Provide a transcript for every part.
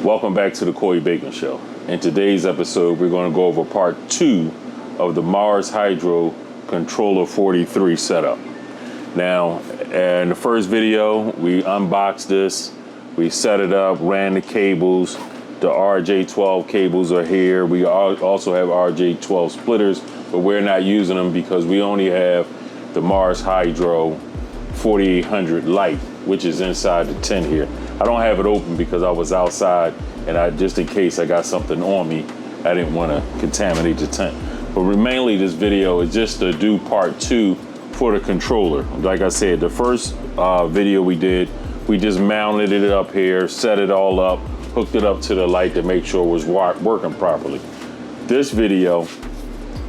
Welcome back to the Bak'n Show. In today's episode, we're going to go over part 2 of the Mars Hydro Controller 43 setup. Now, in the first video, we unboxed this, we set it up, ran the cables. The RJ12 cables are here. We also have RJ12 splitters, but we're not using them because we only have the Mars Hydro 4800 Lite, which is inside the tent here. I don't have it open because I was outside, and just in case I got something on me, I didn't want to contaminate the tent. But mainly this video is just to do part 2 for the controller. Like I said, the first video we did, we just mounted it up here, set it all up, hooked it up to the light to make sure it was working properly. This video,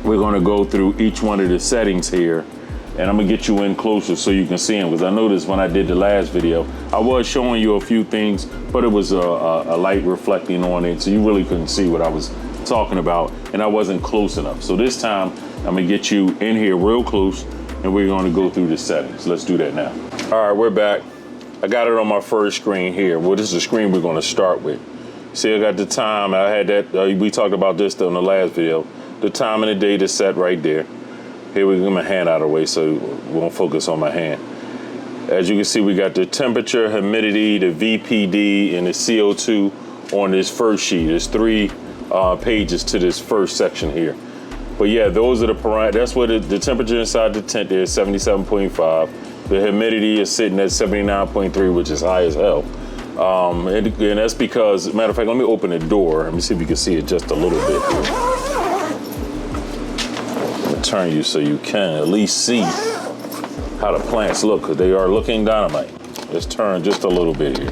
we're going to go through each one of the settings here, and I'm gonna get you in closer so you can see them, because I noticed when I did the last video, I was showing you a few things, but it was a light reflecting on it, so you really couldn't see what I was talking about, and I wasn't close enough. So this time, I'm gonna get you in here real close, and we're gonna go through the settings. Let's do that now. All right, we're back. I got it on my first screen here. Well, this is the screen we're gonna start with. See, I got the time. I had that, we talked about this on the last video. The time and the date is set right there. Here we get my hand out of the way so we won't focus on my hand. As you can see, we got the temperature, humidity, the VPD, and the CO2 on this first sheet. There's 3 pages to this first section here. But yeah, those are the parameters. That's what the temperature inside the tent is, 77.5. The humidity is sitting at 79.3, which is high as hell. And that's because, matter of fact, let me open the door. Let me see if you can see it just a little bit here. Turn you so you can at least see how the plants look, because they are looking dynamite. Let's turn just a little bit here.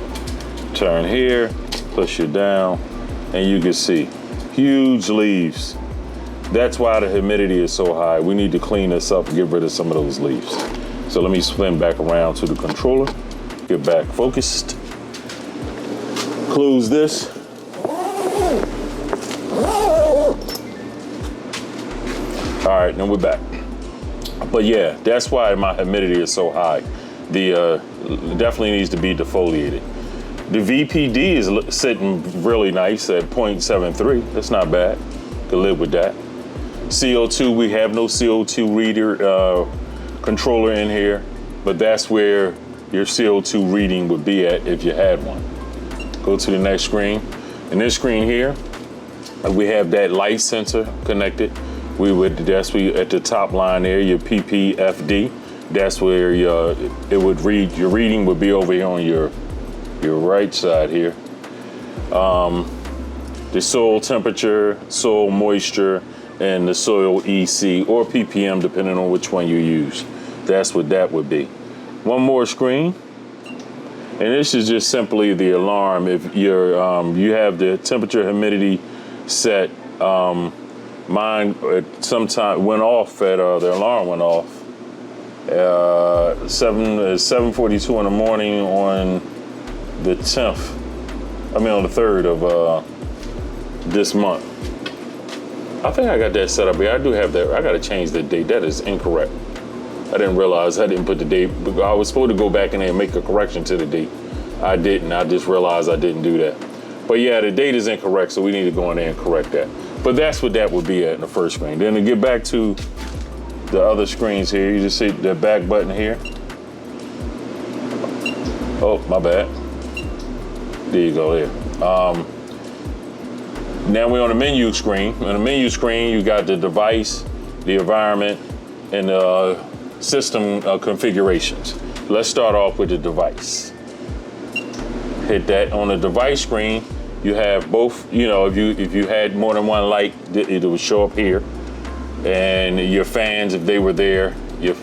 Turn here, push it down, and you can see huge leaves. That's why the humidity is so high. We need to clean this up and get rid of some of those leaves. So let me spin back around to the controller, get back focused, close this. All right, now we're back. But yeah, that's why my humidity is so high. The definitely needs to be defoliated. The VPD is sitting really nice at 0.73. That's not bad. Could live with that. CO2, we have no CO2 reader controller in here, but that's where your CO2 reading would be at if you had one. Go to the next screen. In this screen here, we have that light sensor connected. That's where at the top line there, your PPFD. That's where it would read. Your reading would be over here on your right side here. The soil temperature, soil moisture, and the soil EC or PPM, depending on which one you use. That's what that would be. One more screen, and this is just simply the alarm. If you have the temperature, humidity set. Mine sometime went off the alarm went off 7:42 in the morning on the 10th. On the 3rd of this month. I think I got that set up here. I do have that. I got to change the date. That is incorrect. I didn't realize I didn't put the date. I was supposed to go back in there and make a correction to the date. I didn't. I just realized I didn't do that. But yeah, the date is incorrect, so we need to go in there and correct that. But that's what that would be at in the first screen. Then to get back to the other screens here, you just see the back button here. Oh, my bad. There you go there. Now we're on the menu screen. On the menu screen, you got the device, the environment, and the system configurations. Let's start off with the device. Hit that. On the device screen, you have both, if you had more than one light, it would show up here. And your fans, if they were there, your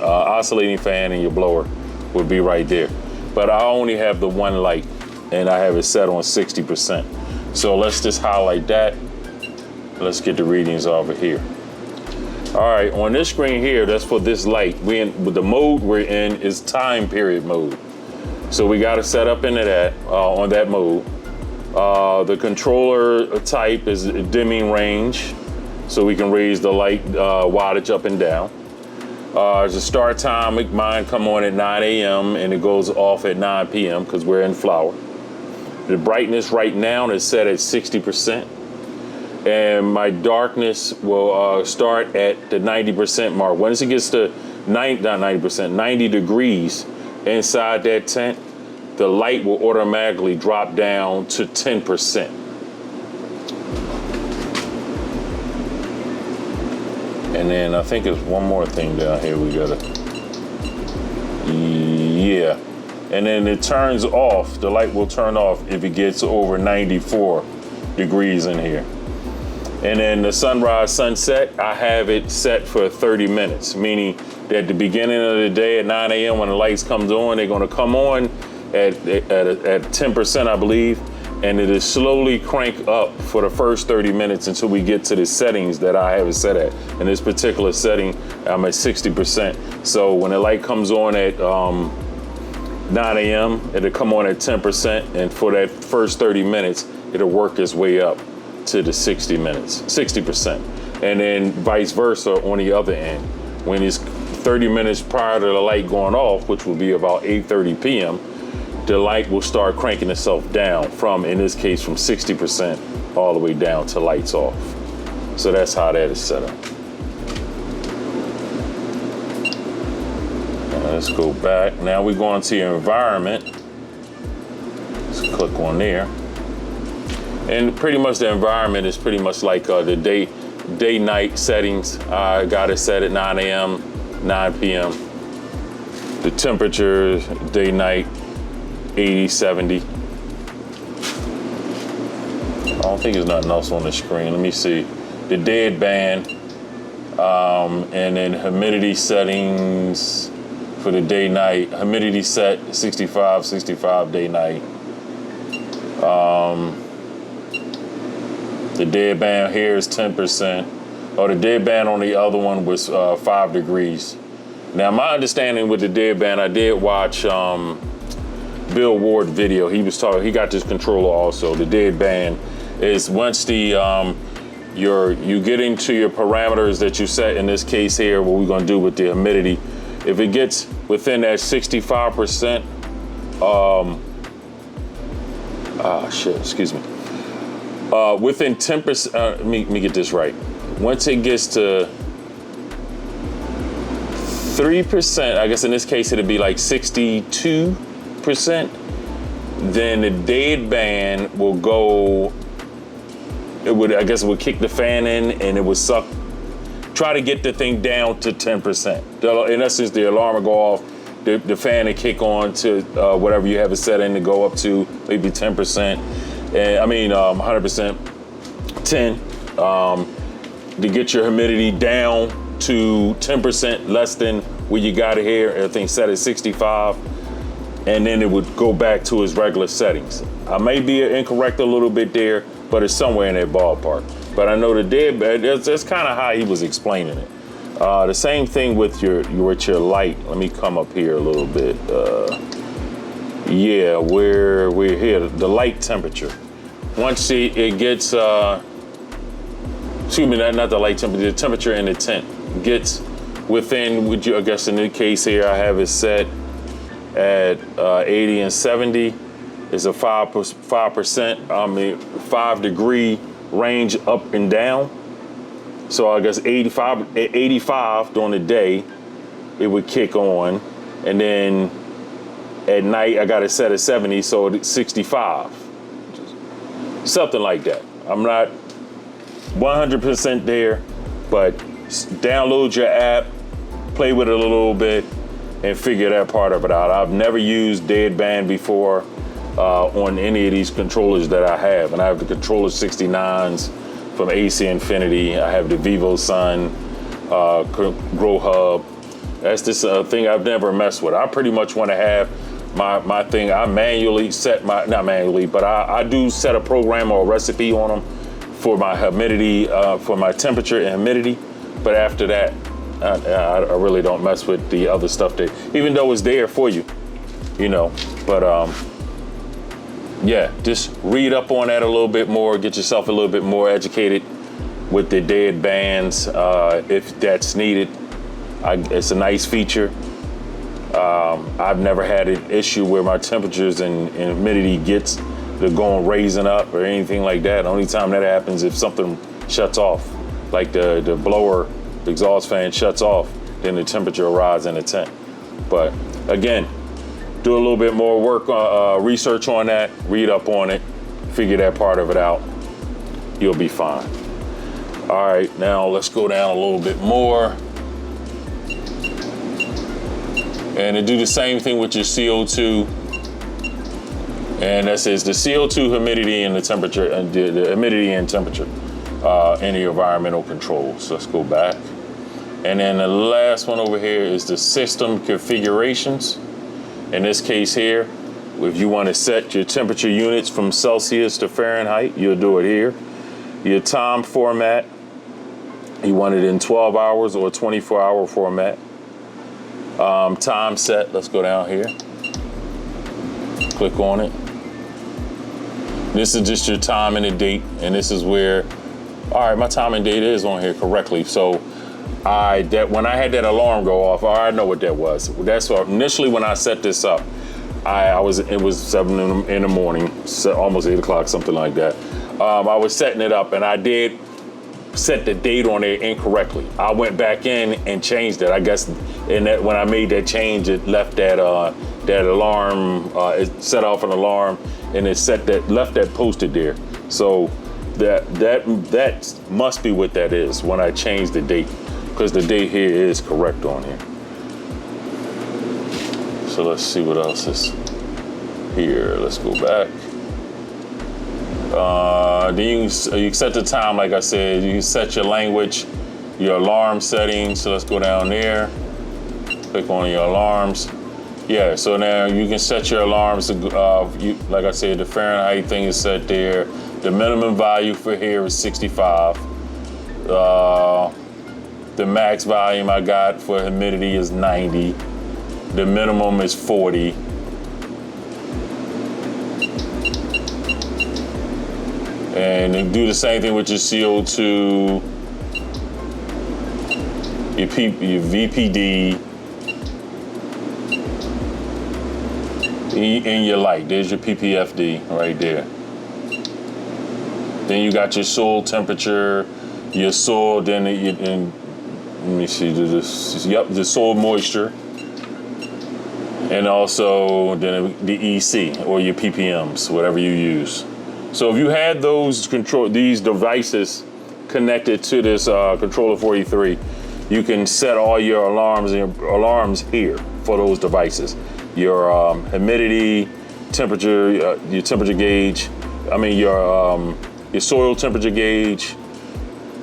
oscillating fan and your blower would be right there. But I only have the one light, and I have it set on 60%. So let's just highlight that. Let's get the readings over here. All right, on this screen here, that's for this light. The mode we're in is time period mode. So we got to set up into that, on that mode. The controller type is dimming range, so we can raise the light wattage up and down. There's a start time. Mine come on at 9 a.m. and it goes off at 9 p.m. because we're in flower. the brightness right now is set at 60%. And my darkness will start at the 90% mark. Once it gets to 90 degrees inside that tent, the light will automatically drop down to 10%. And then I think there's one more thing down here we gotta, yeah. And then it turns off, the light will turn off if it gets over 94 degrees in here. And then the sunrise, sunset, I have it set for 30 minutes, meaning that at the beginning of the day at 9 a.m. when the lights comes on, they're gonna come on at 10%, I believe, and it is slowly crank up for the first 30 minutes until we get to the settings that I have it set at. In this particular setting, I'm at 60%. So when the light comes on at 9 a.m., it'll come on at 10%, and for that first 30 minutes, it'll work its way up to the 60%. And then vice versa on the other end. When it's 30 minutes prior to the light going off, which will be about 8:30 p.m., the light will start cranking itself down from, in this case, from 60% all the way down to lights off. So that's how that is set up. Now let's go back. Now we go into your environment. Let's click on there. And pretty much the environment is pretty much like the day-night settings. I got it set at 9 a.m., 9 p.m. The temperature, day-night, 80, 70. I don't think there's nothing else on the screen. Let me see. The dead band, and then humidity settings for the day-night. Humidity set 65 day-night. The dead band here is 10%. Oh, the dead band on the other one was 5 degrees. Now, my understanding with the dead band, I did watch Bill Ward video. He was talking. He got this controller also. The dead band is once the you get into your parameters that you set. In this case here, what we're gonna do with the humidity, if it gets within that 65%, excuse me. Within 10%, let me get this right. Once it gets to 3%, I guess in this case it'd be like 62%, then the dead band will go, it would kick the fan in and it would try to get the thing down to 10%. In essence, the alarm will go off, the fan will kick on to whatever you have it set in to go up to, maybe 10%. And 100%, 10, to get your humidity down to 10% less than where you got it here. Everything set at 65, and then it would go back to its regular settings. I may be incorrect a little bit there, but it's somewhere in that ballpark. But I know the dead band, that's kind of how he was explaining it. The same thing with your light. Let me come up here a little bit. Yeah, we're here, the light temperature. Once it gets, excuse me, not the light temperature, the temperature in the tent gets within, I guess in this case here, I have it set at 80 and 70. It's a 5%, 5 degree range up and down. So I guess 85 during the day, it would kick on. And then at night, I got it set at 70, so it's 65. Something like that. I'm not 100% there, but download your app, play with it a little bit, and figure that part of it out. I've never used dead band before on any of these controllers that I have. And I have the controller 69s from AC Infinity. I have the EVO Sun, Grow Hub. That's this thing I've never messed with. I pretty much want to have my thing. I manually set not manually, but I do set a program or a recipe on them for my humidity, for my temperature and humidity. But after that, I really don't mess with the other stuff that, even though it's there for you, but yeah, just read up on that a little bit more, get yourself a little bit more educated with the dead bands, if that's needed. It's a nice feature. I've never had an issue where my temperatures and humidity gets the going raising up or anything like that. The only time that happens if something shuts off, like the blower, the exhaust fan shuts off, then the temperature rises in the tent. But again, do a little bit more work, research on that, read up on it, figure that part of it out. You'll be fine. All right, now let's go down a little bit more. And to do the same thing with your CO2. And that says the CO2, humidity, and the temperature, the humidity and temperature in the environmental controls. Let's go back. And then the last one over here is the system configurations. In this case here, if you want to set your temperature units from Celsius to Fahrenheit, you'll do it here. Your time format, you want it in 12 hours or 24-hour format. Time set, let's go down here. Click on it. This is just your time and the date, and this is where, all right, my time and date is on here correctly. So when I had that alarm go off, I know what that was. That's what, initially when I set this up, it was 7 in the morning, almost 8 o'clock, something like that. I was setting it up, and I did set the date on there incorrectly. I went back in and changed it. I guess when I made that change, it left that alarm. It set off an alarm, and it left that posted there. So that must be what that is when I changed the date, because the date here is correct on here. So let's see what else is here. Let's go back. Then you set the time, like I said. You can set your language, your alarm settings. So let's go down there. Click on your alarms. Yeah, so now you can set your alarms. Like I said, the Fahrenheit thing is set there. The minimum value for here is 65. The max volume I got for humidity is 90. The minimum is 40. And then do the same thing with your CO2, your VPD, and your light. There's your PPFD right there. Then you got your soil temperature, your soil, let me see, the soil moisture, and also then the EC or your PPMs, whatever you use. So if you had these devices connected to this Controller 43, you can set all your alarms here for those devices. Your humidity, temperature, your temperature gauge. Your soil temperature gauge.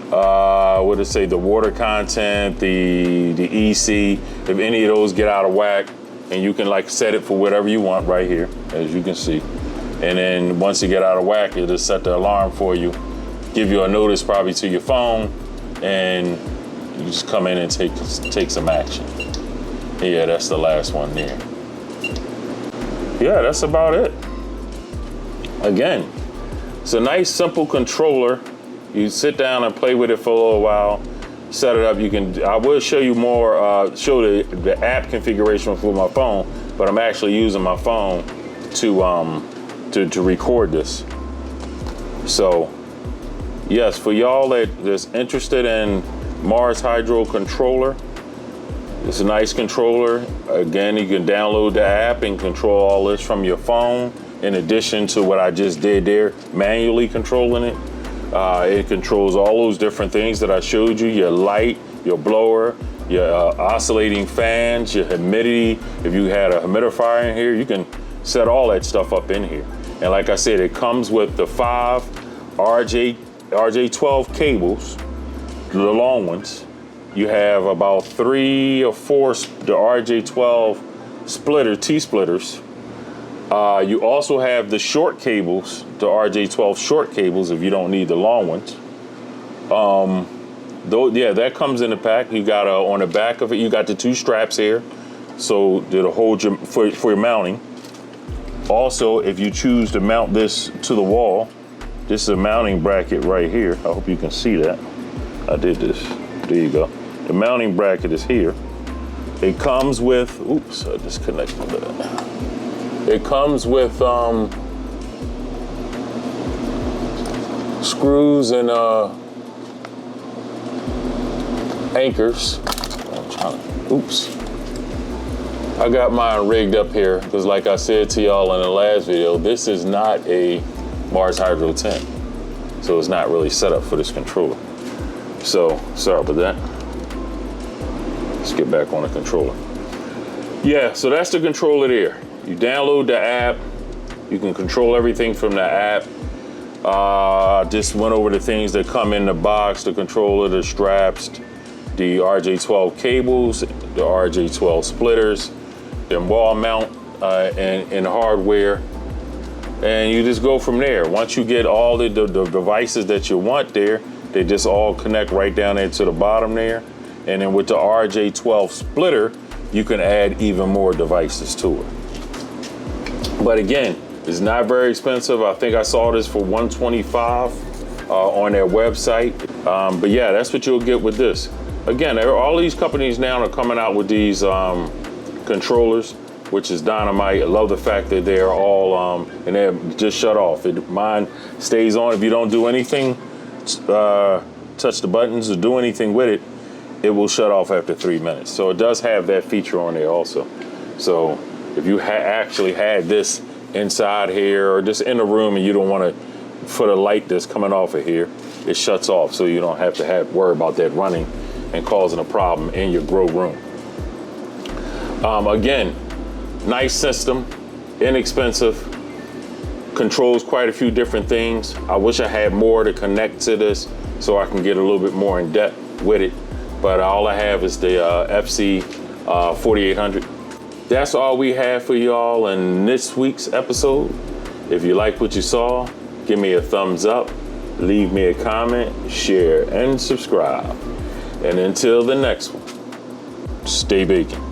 What did it say? The water content, the EC. If any of those get out of whack, and you can set it for whatever you want right here, as you can see. And then once you get out of whack, it'll set the alarm for you, give you a notice probably to your phone, and you just come in and take some action. Yeah, that's the last one there. Yeah, that's about it. Again, it's a nice, simple controller. You sit down and play with it for a little while, set it up. I will show you more, show the app configuration for my phone, but I'm actually using my phone to record this. So yes, for y'all that's interested in Mars Hydro controller, it's a nice controller. Again, you can download the app and control all this from your phone, in addition to what I just did there, manually controlling it. It controls all those different things that I showed you, your light, your blower, your oscillating fans, your humidity. If you had a humidifier in here, you can set all that stuff up in here. And like I said, it comes with the 5 RJ12 cables, the long ones. You have about 3 or 4 the RJ12 T-splitters. You also have the short cables, the RJ12 short cables, if you don't need the long ones. That comes in the pack. You got on the back of it, you got the 2 straps here, so that'll hold you for your mounting. Also, if you choose to mount this to the wall, this is a mounting bracket right here. I hope you can see that. I did this. There you go. The mounting bracket is here. It comes with, oops, I disconnected that. It comes with screws and anchors. I'm trying to, oops. I got mine rigged up here because like I said to y'all in the last video, this is not a Mars Hydro 10. So it's not really set up for this controller. So, sorry about that. Let's get back on the controller. Yeah, so that's the controller there. You download the app. You can control everything from the app. Just went over the things that come in the box, the controller, the straps, the RJ12 cables, the RJ12 splitters, the wall mount and hardware. And you just go from there. Once you get all the devices that you want there, they just all connect right down there to the bottom there. And then with the RJ12 splitter, you can add even more devices to it. But again, it's not very expensive. I think I saw this for $125 on their website. But yeah, that's what you'll get with this. Again, all these companies now are coming out with these controllers, which is dynamite. I love the fact that they're all, and they're just shut off. Mine stays on. If you don't do anything, touch the buttons or do anything with it, it will shut off after 3 minutes. So it does have that feature on there also. So if you actually had this inside here or just in the room and you don't want to, for the light that's coming off of here, it shuts off so you don't have to worry about that running and causing a problem in your grow room. Again, nice system, inexpensive, controls quite a few different things. I wish I had more to connect to this so I can get a little bit more in depth with it. But all I have is the FC 4800. That's all we have for y'all in this week's episode. If you like what you saw, give me a thumbs up, leave me a comment, share, and subscribe. And until the next one, stay baking.